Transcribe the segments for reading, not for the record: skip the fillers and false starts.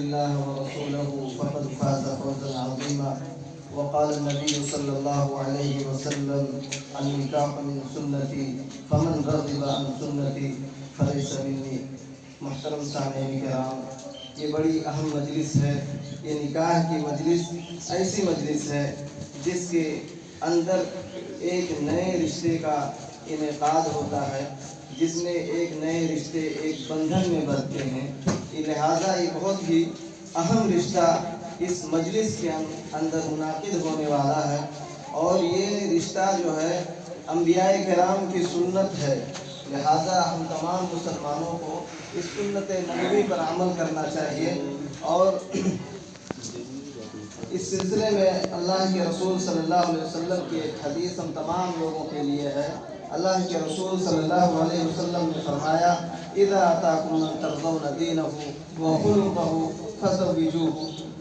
الله ورسوله فقد فاز فوزا عظيما. وقال النبي صلى الله عليه وسلم النكاح من سنتي فمن رغب عن سنتي فليس مني. محترم سامعین کرام، یہ بڑی اہم مجلس ہے. یہ نکاح کی مجلس ایسی مجلس ہے جس کے اندر ایک نئے رشتے کا انعقاد ہوتا ہے، جس میں ایک نئے رشتے ایک بندھن میں بندھتے ہیں. لہذا یہ بہت ہی اہم رشتہ اس مجلس کے اندر منعقد ہونے والا ہے، اور یہ رشتہ جو ہے انبیاء کرام کی سنت ہے. لہذا ہم تمام مسلمانوں کو اس سنت نبوی پر عمل کرنا چاہیے. اور اس سلسلے میں اللہ کے رسول صلی اللہ علیہ وسلم کی ایک حدیث ہم تمام لوگوں کے لیے ہے. اللہ کے رسول صلی اللہ علیہ وسلم نے فرمایا: اذا اتاکم من ترضون دینہ وخلقہ فزوجوہ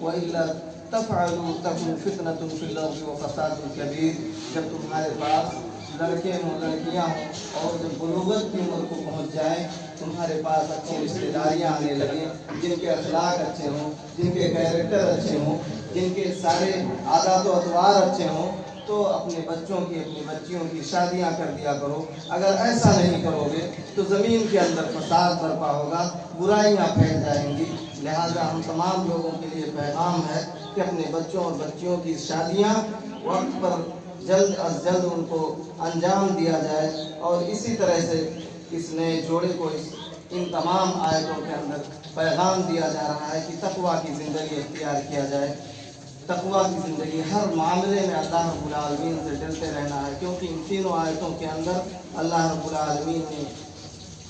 والا تفعلوا تکن فتنۃ فی الارض وفساد کبیر. جب تمہارے پاس لڑکے ہوں، لڑکیاں ہوں، اور جب بلوغت کی عمر کو پہنچ جائیں، تمہارے پاس اچھی رشتے داریاں آنے لگیں، جن کے اخلاق اچھے ہوں، جن کے کیریکٹر اچھے ہوں، جن کے سارے عادات و اطوار اچھے ہوں، تو اپنے بچوں کی، اپنی بچیوں کی شادیاں کر دیا کرو. اگر ایسا نہیں کرو گے تو زمین کے اندر فساد برپا ہوگا، برائیاں پھیل جائیں گی. لہذا ہم تمام لوگوں کے لیے پیغام ہے کہ اپنے بچوں اور بچیوں کی شادیاں وقت پر جلد از جلد ان کو انجام دیا جائے. اور اسی طرح سے اس نئے جوڑے کو ان تمام آیتوں کے اندر پیغام دیا جا رہا ہے کہ تقویٰ کی زندگی اختیار کیا جائے. تقویٰ کی زندگی ہر معاملے میں اللہ رب العالمین سے ڈرتے رہنا ہے، کیونکہ ان تینوں آیتوں کے اندر اللہ رب العالمین نے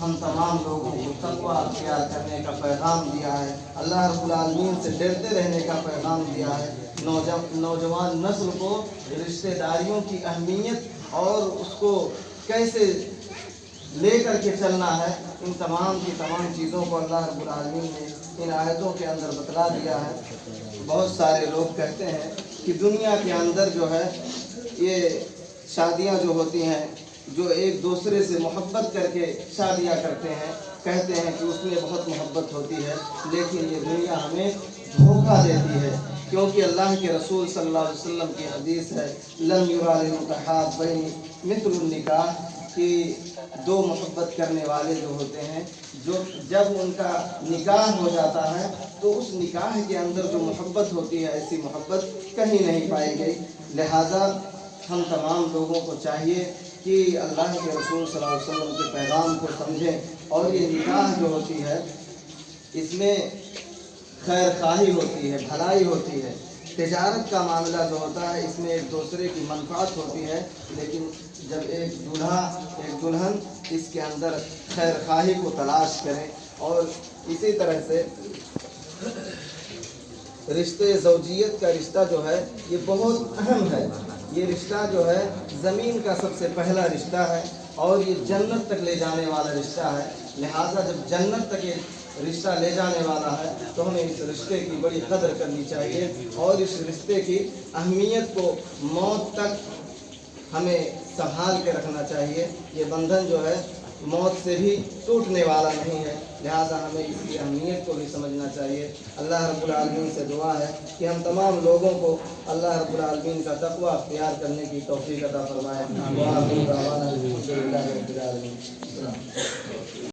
ہم تمام لوگوں کو تقویٰ اختیار کرنے کا پیغام دیا ہے. اللہ رب العالمین سے ڈرتے رہنے کا پیغام دیا ہے. نوجوان نسل کو رشتہ داریوں کی اہمیت اور اس کو کیسے لے کر کے چلنا ہے، ان تمام کی تمام چیزوں کو اللہ رب العالمین نے ان آیتوں کے اندر بتلا دیا ہے. بہت سارے لوگ کہتے ہیں کہ دنیا کے اندر جو ہے یہ شادیاں جو ہوتی ہیں، جو ایک دوسرے سے محبت کر کے شادیاں کرتے ہیں، کہتے ہیں کہ اس میں بہت محبت ہوتی ہے، لیکن یہ دنیا ہمیں دھوکہ دیتی ہے. کیونکہ اللہ کے رسول صلی اللہ علیہ وسلم کی حدیث ہے: لن یری للمتحابین مثل النکاح، کہ دو محبت کرنے والے جو ہوتے ہیں، جو جب ان کا نکاح ہو جاتا ہے تو اس نکاح کے اندر جو محبت ہوتی ہے، ایسی محبت کہیں نہیں پائی گئی. لہذا ہم تمام لوگوں کو چاہیے کہ اللہ کے رسول صلی اللہ علیہ وسلم کے پیغام کو سمجھیں. اور یہ نکاح جو ہوتی ہے اس میں خیر خواہی ہوتی ہے، بھلائی ہوتی ہے. تجارت کا معاملہ جو ہوتا ہے اس میں ایک دوسرے کی منفعت ہوتی ہے، لیکن جب ایک دولہا ایک دلہن اس کے اندر خیر خواہی کو تلاش کریں. اور اسی طرح سے رشتے زوجیت کا رشتہ جو ہے یہ بہت اہم ہے. یہ رشتہ جو ہے زمین کا سب سے پہلا رشتہ ہے، اور یہ جنت تک لے جانے والا رشتہ ہے. لہذا جب جنت تک یہ رشتہ لے جانے والا ہے تو ہمیں اس رشتے کی بڑی قدر کرنی چاہیے، اور اس رشتے کی اہمیت کو موت تک ہمیں سنبھال کے رکھنا چاہیے. یہ بندھن جو ہے موت سے بھی ٹوٹنے والا نہیں ہے، لہذا ہمیں اس کی اہمیت کو بھی سمجھنا چاہیے. اللہ رب العالمین سے دعا ہے کہ ہم تمام لوگوں کو اللہ رب العالمین کا تقویٰ اختیار کرنے کی توفیق عطا فرمائے.